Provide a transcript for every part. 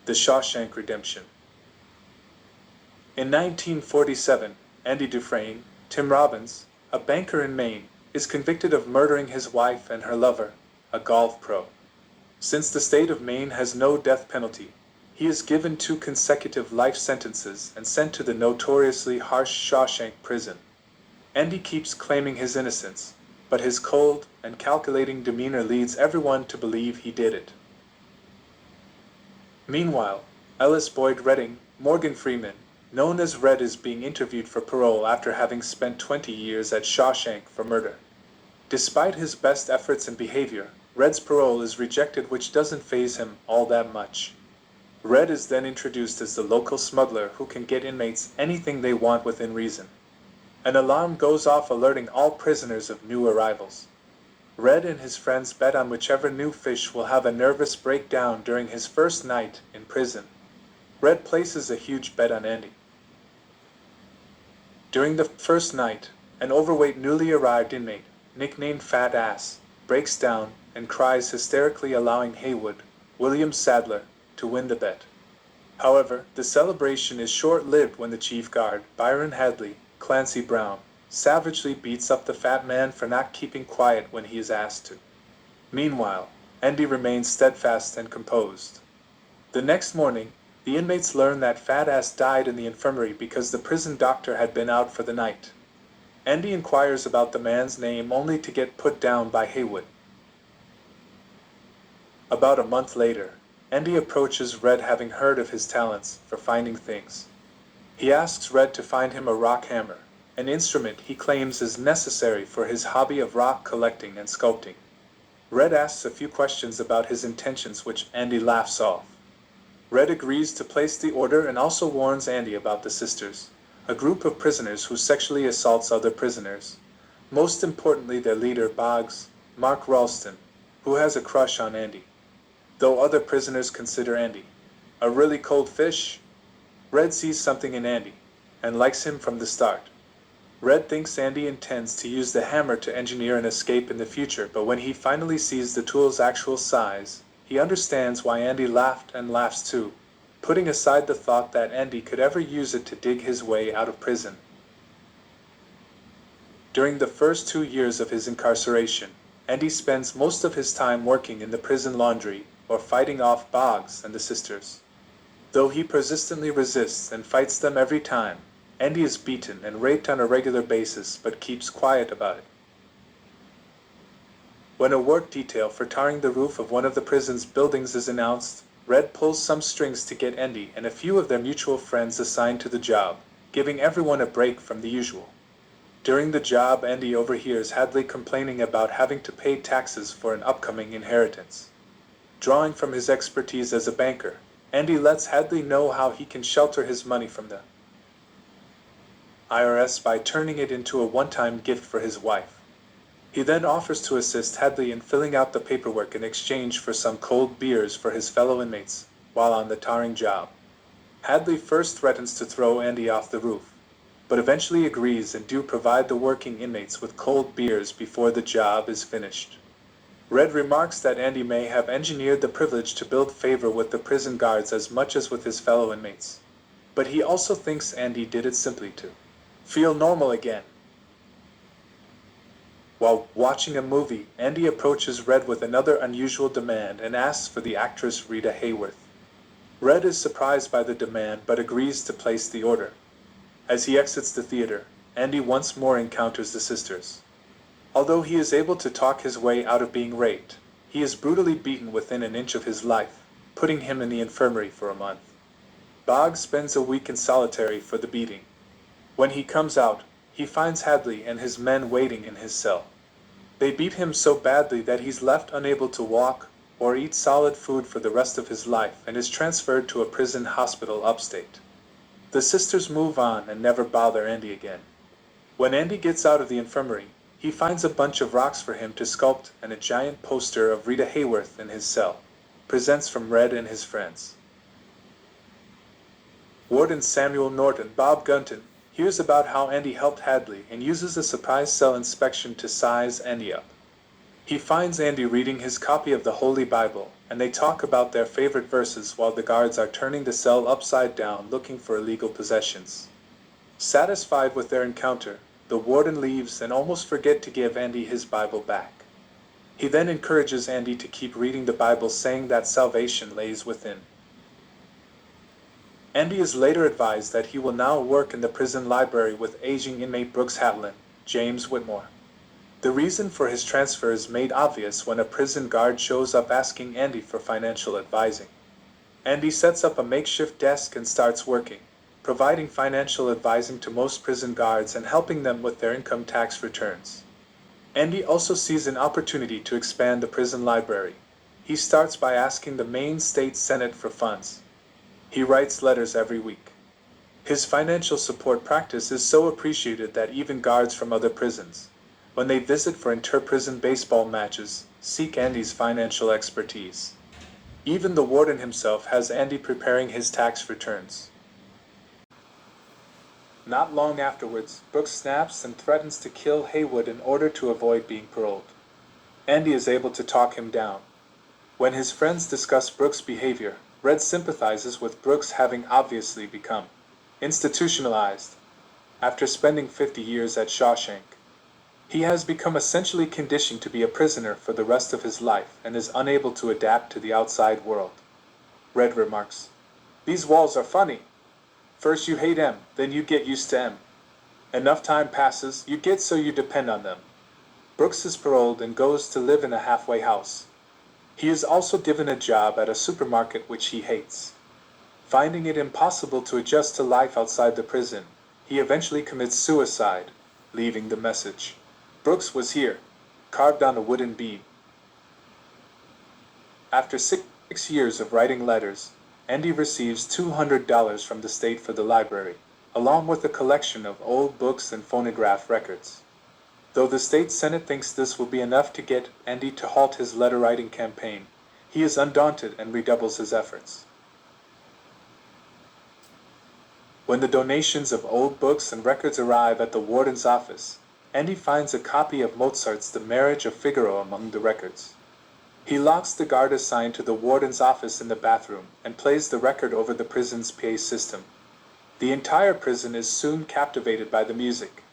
The Shawshank Redemption. In 1947, Andy Dufresne, Tim Robbins, a banker in Maine, is convicted of murdering his wife and her lover, a golf pro. Since the state of Maine has no death penalty, he is given 2 consecutive life sentences and sent to the notoriously harsh Shawshank prison. Andy keeps claiming his innocence, but his cold and calculating demeanor leads everyone to believe he did it. Meanwhile, Ellis Boyd Redding, Morgan Freeman, known as Red, is being interviewed for parole after having spent 20 years at Shawshank for murder. Despite his best efforts and behavior, Red's parole is rejected, which doesn't faze him all that much. Red is then introduced as the local smuggler who can get inmates anything they want within reason. An alarm goes off alerting all prisoners of new arrivals. Red and his friends bet on whichever new fish will have a nervous breakdown during his first night in prison. Red places a huge bet on Andy. During the first night, an overweight newly arrived inmate, nicknamed Fat Ass, breaks down and cries hysterically, allowing Hayworth, William Sadler, to win the bet. However, the celebration is short-lived when the chief guard, Byron Hadley, Clancy Brown, savagely beats up the fat man for not keeping quiet when he is asked to. Meanwhile, Andy remains steadfast and composed. The next morning, the inmates learn that Fat Ass died in the infirmary because the prison doctor had been out for the night. Andy inquires about the man's name only to get put down by Haywood. About a month later, Andy approaches Red, having heard of his talents for finding things. He asks Red to find him a rock hammer, an instrument he claims is necessary for his hobby of rock collecting and sculpting. Red asks a few questions about his intentions, which Andy laughs off. Red agrees to place the order and also warns Andy about the Sisters, a group of prisoners who sexually assaults other prisoners, most importantly their leader Boggs, Mark Ralston, who has a crush on Andy. Though other prisoners consider Andy a really cold fish, Red sees something in Andy and likes him from the start. Red thinks Andy intends to use the hammer to engineer an escape in the future, but when he finally sees the tool's actual size, he understands why Andy laughed and laughs too, putting aside the thought that Andy could ever use it to dig his way out of prison. During the first 2 years of his incarceration, Andy spends most of his time working in the prison laundry or fighting off Boggs and the Sisters. Though he persistently resists and fights them every time, Andy is beaten and raped on a regular basis but keeps quiet about it. When a work detail for tarring the roof of one of the prison's buildings is announced, Red pulls some strings to get Andy and a few of their mutual friends assigned to the job, giving everyone a break from the usual. During the job, Andy overhears Hadley complaining about having to pay taxes for an upcoming inheritance. Drawing from his expertise as a banker, Andy lets Hadley know how he can shelter his money from the IRS by turning it into a one-time gift for his wife. He then offers to assist Hadley in filling out the paperwork in exchange for some cold beers for his fellow inmates while on the tarring job. Hadley first threatens to throw Andy off the roof, but eventually agrees and do provide the working inmates with cold beers before the job is finished. Red remarks that Andy may have engineered the privilege to build favor with the prison guards as much as with his fellow inmates, but he also thinks Andy did it simply to feel normal again. While watching a movie, Andy approaches Red with another unusual demand and asks for the actress Rita Hayworth. Red is surprised by the demand but agrees to place the order. As he exits the theater, Andy once more encounters the Sisters. Although he is able to talk his way out of being raped, he is brutally beaten within an inch of his life, putting him in the infirmary for a month. Boggs spends a week in solitary for the beating. When he comes out, he finds Hadley and his men waiting in his cell. They beat him so badly that he's left unable to walk or eat solid food for the rest of his life and is transferred to a prison hospital upstate. The Sisters move on and never bother Andy again. When Andy gets out of the infirmary, he finds a bunch of rocks for him to sculpt and a giant poster of Rita Hayworth in his cell. Presents from Red and his friends. Warden Samuel Norton, Bob Gunton, hears about how Andy helped Hadley and uses a surprise cell inspection to size Andy up. He finds Andy reading his copy of the Holy Bible and they talk about their favorite verses while the guards are turning the cell upside down looking for illegal possessions. Satisfied with their encounter, the warden leaves and almost forget to give Andy his Bible back. He then encourages Andy to keep reading the Bible, saying that salvation lays within. Andy is later advised that he will now work in the prison library with aging inmate Brooks Hatlin, James Whitmore. The reason for his transfer is made obvious when a prison guard shows up asking Andy for financial advising. Andy sets up a makeshift desk and starts working, providing financial advising to most prison guards and helping them with their income tax returns. Andy also sees an opportunity to expand the prison library. He starts by asking the Maine State Senate for funds. He writes letters every week. His financial support practice is so appreciated that even guards from other prisons, when they visit for inter-prison baseball matches, seek Andy's financial expertise. Even the warden himself has Andy preparing his tax returns. Not long afterwards, Brooks snaps and threatens to kill Haywood in order to avoid being paroled. Andy is able to talk him down. When his friends discuss Brooks' behavior, Red sympathizes with Brooks having obviously become institutionalized. After spending 50 years at Shawshank, he has become essentially conditioned to be a prisoner for the rest of his life and is unable to adapt to the outside world. Red remarks, "These walls are funny. First you hate M, then you get used to M. Enough time passes, you get so you depend on them." Brooks is paroled and goes to live in a halfway house. He is also given a job at a supermarket which he hates. Finding it impossible to adjust to life outside the prison, he eventually commits suicide, leaving the message, "Brooks was here," carved on a wooden beam. After 6 years of writing letters, Andy receives $200 from the state for the library, along with a collection of old books and phonograph records. Though the state senate thinks this will be enough to get Andy to halt his letter-writing campaign, he is undaunted and redoubles his efforts. When the donations of old books and records arrive at the warden's office, Andy finds a copy of Mozart's The Marriage of Figaro among the records. He locks the guard assigned to the warden's office in the bathroom and plays the record over the prison's PA system. The entire prison is soon captivated by the music.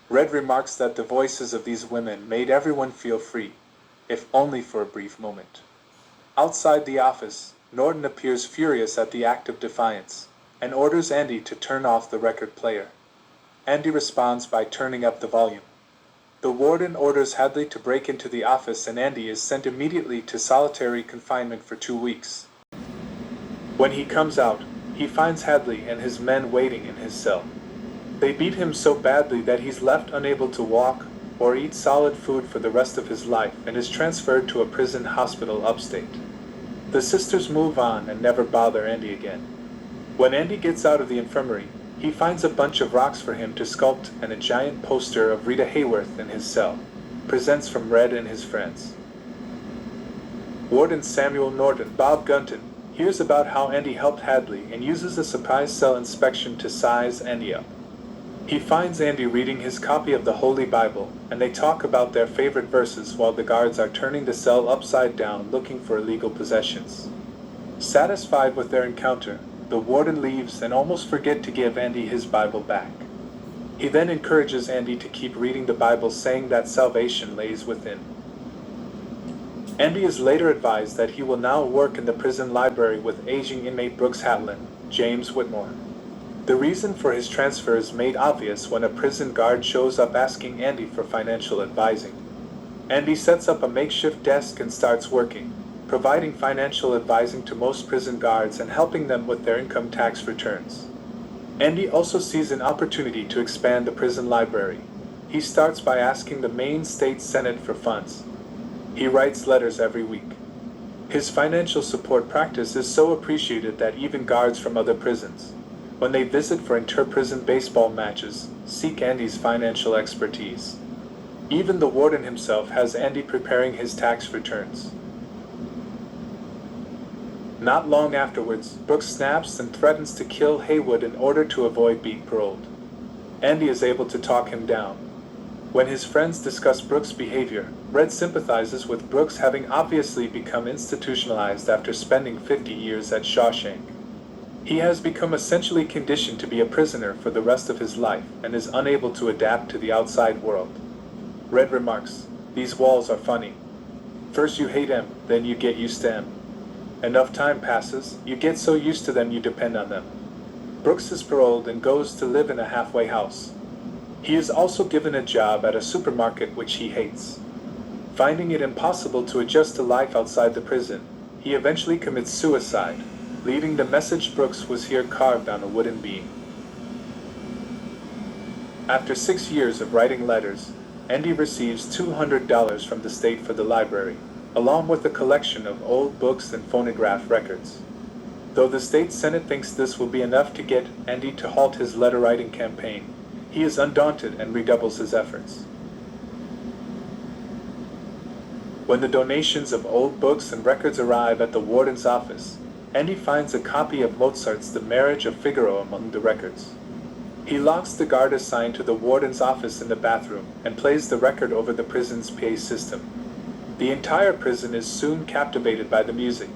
Red remarks that the voices of these women made everyone feel free, if only for a brief moment. Outside the office, Norton appears furious at the act of defiance, and orders Andy to turn off the record player. Andy responds by turning up the volume. The warden orders Hadley to break into the office and Andy is sent immediately to solitary confinement for 2 weeks. When he comes out, he finds Hadley and his men waiting in his cell. They beat him so badly that he's left unable to walk or eat solid food for the rest of his life and is transferred to a prison hospital upstate. The sisters move on and never bother Andy again. When Andy gets out of the infirmary, he finds a bunch of rocks for him to sculpt and a giant poster of Rita Hayworth in his cell, presents from Red and his friends. Warden Samuel Norton, Bob Gunton, hears about how Andy helped Hadley and uses a surprise cell inspection to size Andy up. He finds Andy reading his copy of the Holy Bible, and they talk about their favorite verses while the guards are turning the cell upside down looking for illegal possessions. Satisfied with their encounter, the warden leaves and almost forget to give Andy his Bible back. He then encourages Andy to keep reading the Bible, saying that salvation lays within. Andy is later advised that he will now work in the prison library with aging inmate Brooks Hatlin, James Whitmore. The reason for his transfer is made obvious when a prison guard shows up asking Andy for financial advising. Andy sets up a makeshift desk and starts working, providing financial advising to most prison guards and helping them with their income tax returns. Andy also sees an opportunity to expand the prison library. He starts by asking the Maine State Senate for funds. He writes letters every week. His financial support practice is so appreciated that even guards from other prisons, when they visit for inter-prison baseball matches, seek Andy's financial expertise. Even the warden himself has Andy preparing his tax returns. Not long afterwards, Brooks snaps and threatens to kill Haywood in order to avoid being paroled. Andy is able to talk him down. When his friends discuss Brooks' behavior, Red sympathizes with Brooks having obviously become institutionalized after spending 50 years at Shawshank. He has become essentially conditioned to be a prisoner for the rest of his life and is unable to adapt to the outside world. Red remarks, "These walls are funny. First you hate them, then you get used to them. Enough time passes, you get so used to them you depend on them." Brooks is paroled and goes to live in a halfway house. He is also given a job at a supermarket which he hates. Finding it impossible to adjust to life outside the prison, he eventually commits suicide, leaving the message Brooks was here carved on a wooden beam. After 6 years of writing letters, Andy receives $200 from the state for the library, along with a collection of old books and phonograph records. Though the state senate thinks this will be enough to get Andy to halt his letter-writing campaign, he is undaunted and redoubles his efforts. When the donations of old books and records arrive at the warden's office, Andy finds a copy of Mozart's The Marriage of Figaro among the records. He locks the guard assigned to the warden's office in the bathroom and plays the record over the prison's PA system. The entire prison is soon captivated by the music.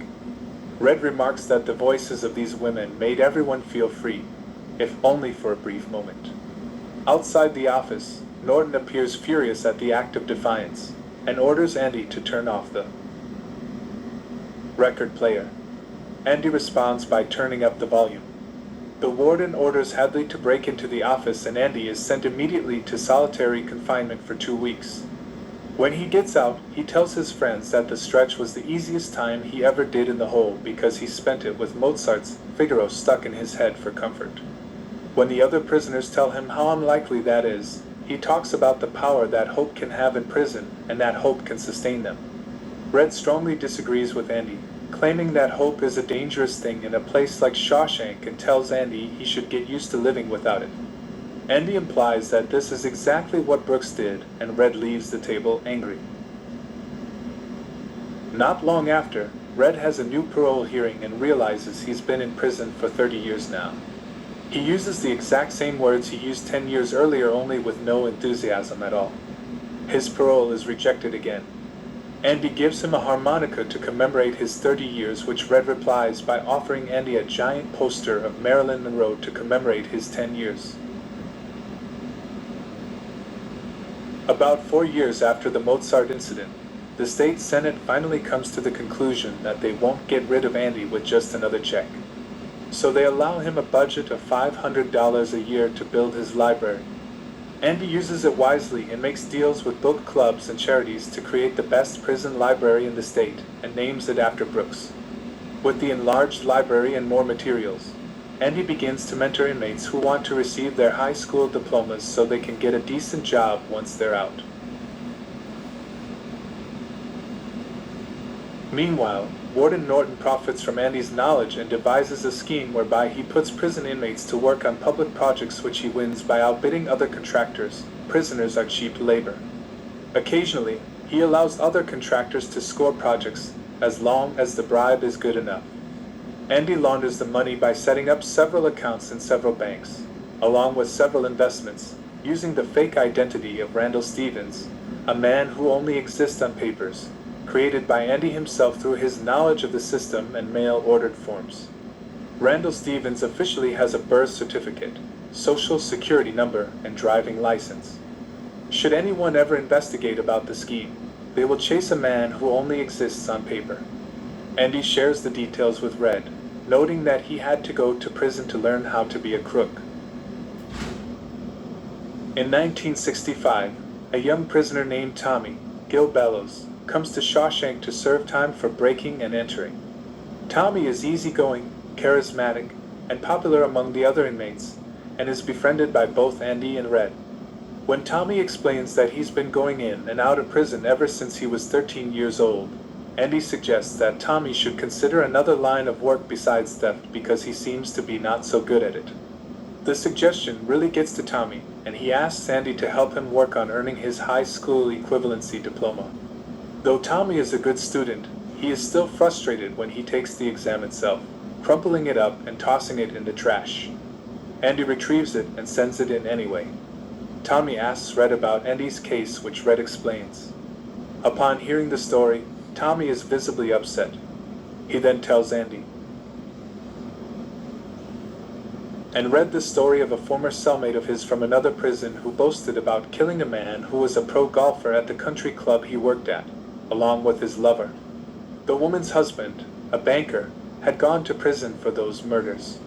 Red remarks that the voices of these women made everyone feel free, if only for a brief moment. Outside the office, Norton appears furious at the act of defiance and orders Andy to turn off the record player. Andy responds by turning up the volume. The warden orders Hadley to break into the office and Andy is sent immediately to solitary confinement for 2 weeks. When he gets out, he tells his friends that the stretch was the easiest time he ever did in the hole because he spent it with Mozart's Figaro stuck in his head for comfort. When the other prisoners tell him how unlikely that is, he talks about the power that hope can have in prison and that hope can sustain them. Red strongly disagrees with Andy, claiming that hope is a dangerous thing in a place like Shawshank and tells Andy he should get used to living without it. Andy implies that this is exactly what Brooks did, and Red leaves the table angry. Not long after, Red has a new parole hearing and realizes he's been in prison for 30 years now. He uses the exact same words he used 10 years earlier, only with no enthusiasm at all. His parole is rejected again. Andy gives him a harmonica to commemorate his 30 years, which Red replies by offering Andy a giant poster of Marilyn Monroe to commemorate his 10 years. About 4 years after the Mozart incident, the state senate finally comes to the conclusion that they won't get rid of Andy with just another check. So they allow him a budget of $500 a year to build his library. Andy uses it wisely and makes deals with book clubs and charities to create the best prison library in the state and names it after Brooks. With the enlarged library and more materials, Andy begins to mentor inmates who want to receive their high school diplomas so they can get a decent job once they're out. Meanwhile, Warden Norton profits from Andy's knowledge and devises a scheme whereby he puts prison inmates to work on public projects which he wins by outbidding other contractors. Prisoners are cheap labor. Occasionally, he allows other contractors to score projects as long as the bribe is good enough. Andy launders the money by setting up several accounts in several banks, along with several investments, using the fake identity of Randall Stevens, a man who only exists on papers, created by Andy himself through his knowledge of the system and mail-ordered forms. Randall Stevens officially has a birth certificate, social security number, and driving license. Should anyone ever investigate about the scheme, they will chase a man who only exists on paper. Andy shares the details with Red, noting that he had to go to prison to learn how to be a crook. In 1965, a young prisoner named Tommy, Gil Bellows, comes to Shawshank to serve time for breaking and entering. Tommy is easygoing, charismatic, and popular among the other inmates, and is befriended by both Andy and Red. When Tommy explains that he's been going in and out of prison ever since he was 13 years old, Andy suggests that Tommy should consider another line of work besides theft because he seems to be not so good at it. The suggestion really gets to Tommy, and he asks Andy to help him work on earning his high school equivalency diploma. Though Tommy is a good student, he is still frustrated when he takes the exam itself, crumpling it up and tossing it in the trash. Andy retrieves it and sends it in anyway. Tommy asks Red about Andy's case, which Red explains. Upon hearing the story, Tommy is visibly upset. He then tells Andy and read the story of a former cellmate of his from another prison who boasted about killing a man who was a pro golfer at the country club he worked at, along with his lover. The woman's husband, a banker, had gone to prison for those murders.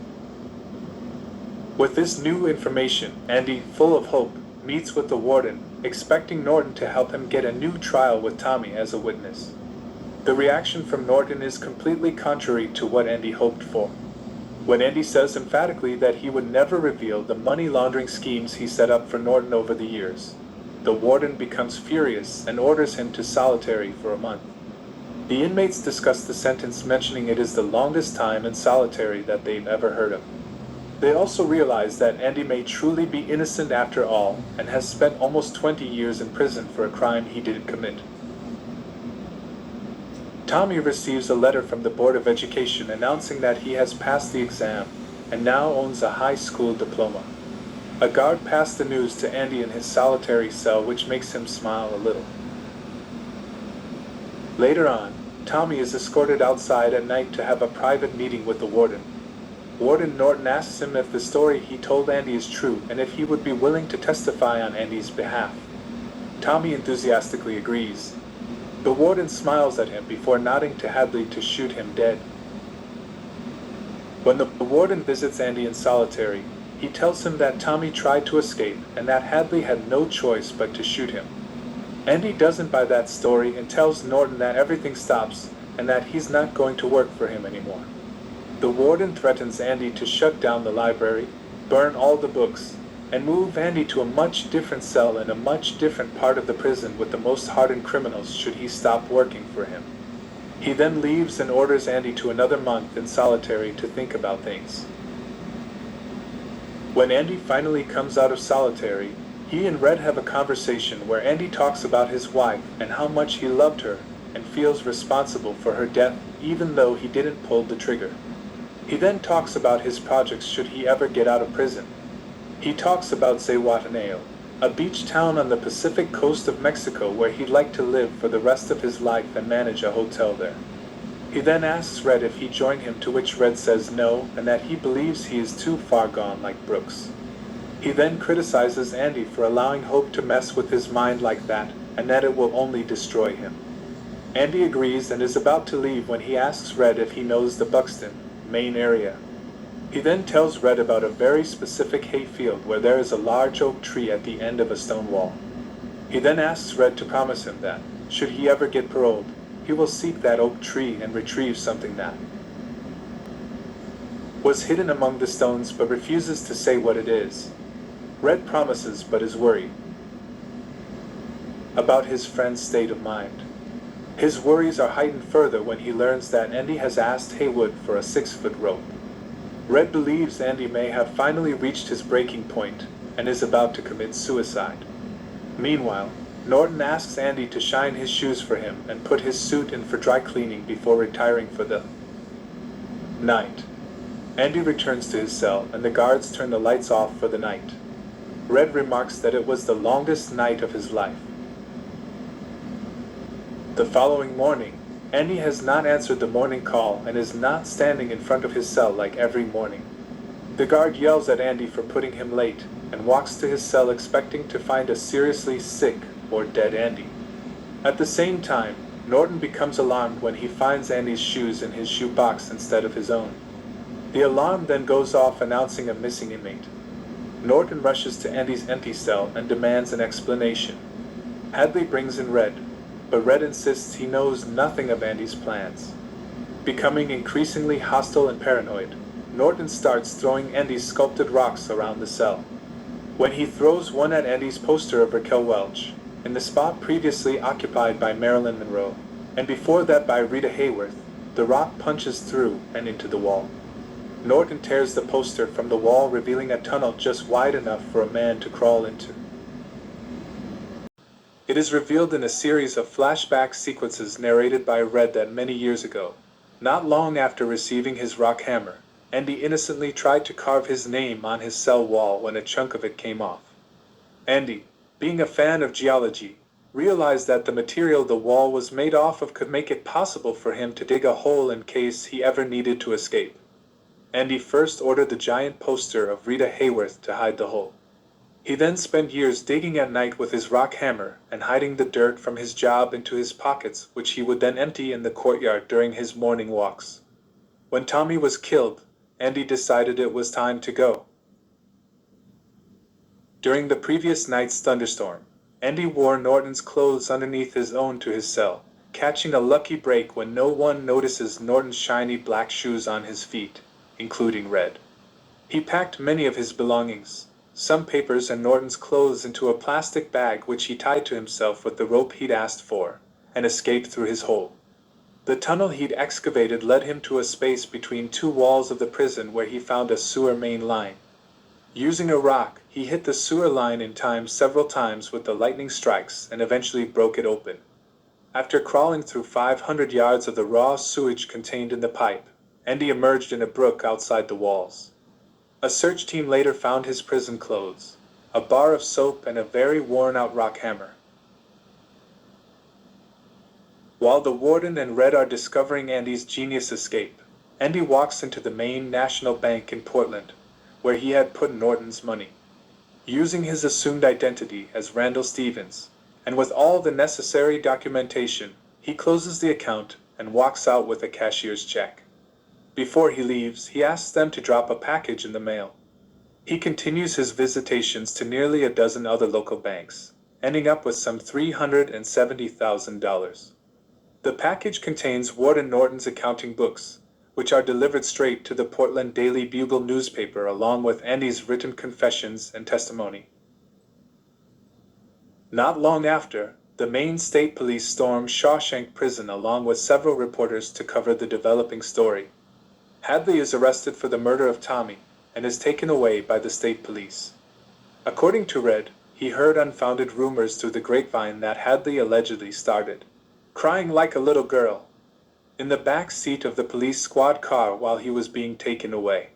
With this new information, Andy, full of hope, meets with the warden, expecting Norton to help him get a new trial with Tommy as a witness. The reaction from Norton is completely contrary to what Andy hoped for. When Andy says emphatically that he would never reveal the money laundering schemes he set up for Norton over the years, the warden becomes furious and orders him to solitary for a month. The inmates discuss the sentence, mentioning it is the longest time in solitary that they've ever heard of. They also realize that Andy may truly be innocent after all and has spent almost 20 years in prison for a crime he didn't commit. Tommy receives a letter from the Board of Education announcing that he has passed the exam and now owns a high school diploma. A guard passed the news to Andy in his solitary cell, which makes him smile a little. Later on, Tommy is escorted outside at night to have a private meeting with the warden. Warden Norton asks him if the story he told Andy is true and if he would be willing to testify on Andy's behalf. Tommy enthusiastically agrees. The warden smiles at him before nodding to Hadley to shoot him dead. When the warden visits Andy in solitary, he tells him that Tommy tried to escape and that Hadley had no choice but to shoot him. Andy doesn't buy that story and tells Norton that everything stops and that he's not going to work for him anymore. The warden threatens Andy to shut down the library, burn all the books, and move Andy to a much different cell in a much different part of the prison with the most hardened criminals should he stop working for him. He then leaves and orders Andy to another month in solitary to think about things. When Andy finally comes out of solitary, he and Red have a conversation where Andy talks about his wife and how much he loved her and feels responsible for her death even though he didn't pull the trigger. He then talks about his projects should he ever get out of prison. He talks about Zihuatanejo, a beach town on the Pacific coast of Mexico where he'd like to live for the rest of his life and manage a hotel there. He then asks Red if he join him, to which Red says no and that he believes he is too far gone like Brooks. He then criticizes Andy for allowing hope to mess with his mind like that and that it will only destroy him. Andy agrees and is about to leave when he asks Red if he knows the Buxton, Maine area. He then tells Red about a very specific hayfield where there is a large oak tree at the end of a stone wall. He then asks Red to promise him that, should he ever get paroled, he will seek that oak tree and retrieve something that was hidden among the stones but refuses to say what it is. Red promises but is worried about his friend's state of mind. His worries are heightened further when he learns that Andy has asked Haywood for a 6-foot rope. Red believes Andy may have finally reached his breaking point and is about to commit suicide. Meanwhile, Norton asks Andy to shine his shoes for him and put his suit in for dry cleaning before retiring for the night. Andy returns to his cell and the guards turn the lights off for the night. Red remarks that it was the longest night of his life. The following morning, Andy has not answered the morning call and is not standing in front of his cell like every morning. The guard yells at Andy for putting him late and walks to his cell expecting to find a seriously sick or dead Andy. At the same time, Norton becomes alarmed when he finds Andy's shoes in his shoebox instead of his own. The alarm then goes off announcing a missing inmate. Norton rushes to Andy's empty cell and demands an explanation. Hadley brings in Red, but Red insists he knows nothing of Andy's plans. Becoming increasingly hostile and paranoid, Norton starts throwing Andy's sculpted rocks around the cell. When he throws one at Andy's poster of Raquel Welch, in the spot previously occupied by Marilyn Monroe, and before that by Rita Hayworth, the rock punches through and into the wall. Norton tears the poster from the wall, revealing a tunnel just wide enough for a man to crawl into. It is revealed in a series of flashback sequences narrated by Red that many years ago, not long after receiving his rock hammer, Andy innocently tried to carve his name on his cell wall when a chunk of it came off. Andy, being a fan of geology, realized that the material the wall was made off of could make it possible for him to dig a hole in case he ever needed to escape. Andy first ordered the giant poster of Rita Hayworth to hide the hole. He then spent years digging at night with his rock hammer and hiding the dirt from his job into his pockets, which he would then empty in the courtyard during his morning walks. When Tommy was killed, Andy decided it was time to go. During the previous night's thunderstorm, Andy wore Norton's clothes underneath his own to his cell, catching a lucky break when no one notices Norton's shiny black shoes on his feet, including Red. He packed many of his belongings, some papers and Norton's clothes, into a plastic bag which he tied to himself with the rope he'd asked for, and escaped through his hole. The tunnel he'd excavated led him to a space between two walls of the prison where he found a sewer main line. Using a rock, he hit the sewer line in time several times with the lightning strikes and eventually broke it open. After crawling through 500 yards of the raw sewage contained in the pipe, Andy emerged in a brook outside the walls. A search team later found his prison clothes, a bar of soap and a very worn-out rock hammer. While the warden and Red are discovering Andy's genius escape, Andy walks into the Maine National Bank in Portland, where he had put Norton's money. Using his assumed identity as Randall Stevens, and with all the necessary documentation, he closes the account and walks out with a cashier's check. Before he leaves, he asks them to drop a package in the mail. He continues his visitations to nearly a dozen other local banks, ending up with some $370,000. The package contains Warden Norton's accounting books, which are delivered straight to the Portland Daily Bugle newspaper along with Andy's written confessions and testimony. Not long after, the Maine State Police stormed Shawshank prison along with several reporters to cover the developing story. Hadley is arrested for the murder of Tommy and is taken away by the state police. According to Red, he heard unfounded rumors through the grapevine that Hadley allegedly started crying like a little girl in the back seat of the police squad car while he was being taken away.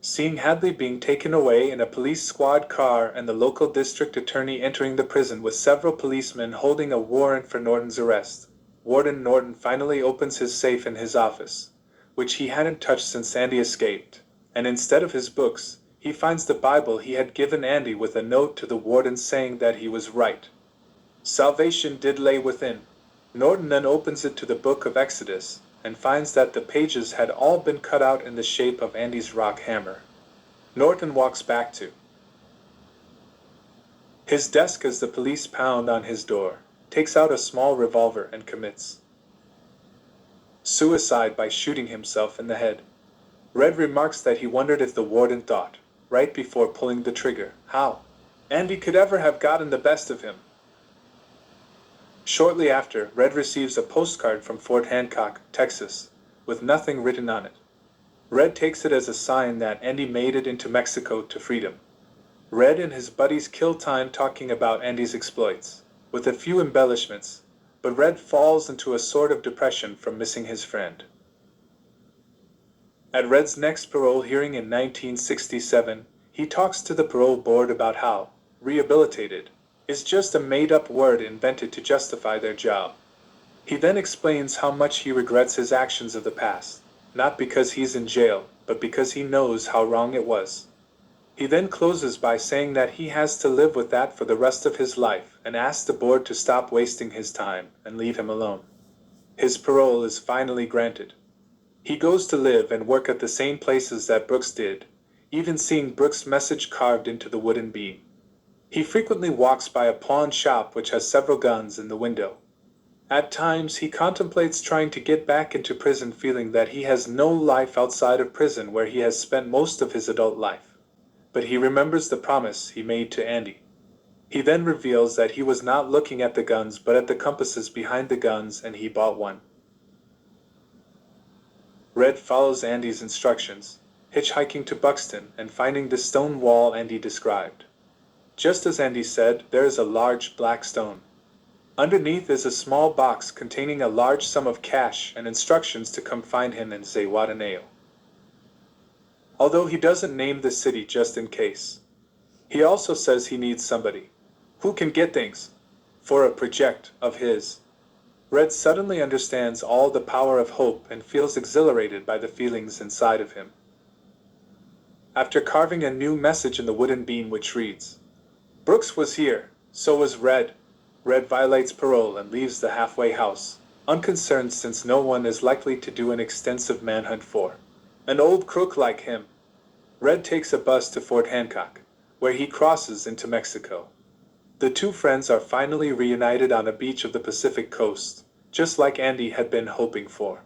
Seeing Hadley being taken away in a police squad car and the local district attorney entering the prison with several policemen holding a warrant for Norton's arrest, Warden Norton finally opens his safe in his office, which he hadn't touched since Andy escaped, and instead of his books, he finds the Bible he had given Andy with a note to the warden saying that he was right. Salvation did lay within. Norton then opens it to the book of Exodus, and finds that the pages had all been cut out in the shape of Andy's rock hammer. Norton walks back to his desk as the police pound on his door, takes out a small revolver and commits suicide by shooting himself in the head. Red remarks that he wondered if the warden thought, right before pulling the trigger, how Andy could ever have gotten the best of him. Shortly after, Red receives a postcard from Fort Hancock, Texas, with nothing written on it. Red takes it as a sign that Andy made it into Mexico to freedom. Red and his buddies kill time talking about Andy's exploits, with a few embellishments, but Red falls into a sort of depression from missing his friend. At Red's next parole hearing in 1967, he talks to the parole board about how rehabilitated is just a made-up word invented to justify their job. He then explains how much he regrets his actions of the past, not because he's in jail, but because he knows how wrong it was. He then closes by saying that he has to live with that for the rest of his life and asks the board to stop wasting his time and leave him alone. His parole is finally granted. He goes to live and work at the same places that Brooks did, even seeing Brooks' message carved into the wooden beam. He frequently walks by a pawn shop which has several guns in the window. At times, he contemplates trying to get back into prison, feeling that he has no life outside of prison where he has spent most of his adult life. But he remembers the promise he made to Andy. He then reveals that he was not looking at the guns but at the compasses behind the guns, and he bought one. Red follows Andy's instructions, hitchhiking to Buxton and finding the stone wall Andy described. Just as Andy said, there is a large black stone. Underneath is a small box containing a large sum of cash and instructions to come find him in Zihuatanejo. Although he doesn't name the city just in case. He also says he needs somebody, Who can get things? For a project of his. Red suddenly understands all the power of hope and feels exhilarated by the feelings inside of him. After carving a new message in the wooden beam which reads, Brooks was here, so was Red. Red violates parole and leaves the halfway house, unconcerned since no one is likely to do an extensive manhunt for an old crook like him. Red takes a bus to Fort Hancock, where he crosses into Mexico. The two friends are finally reunited on a beach of the Pacific coast, just like Andy had been hoping for.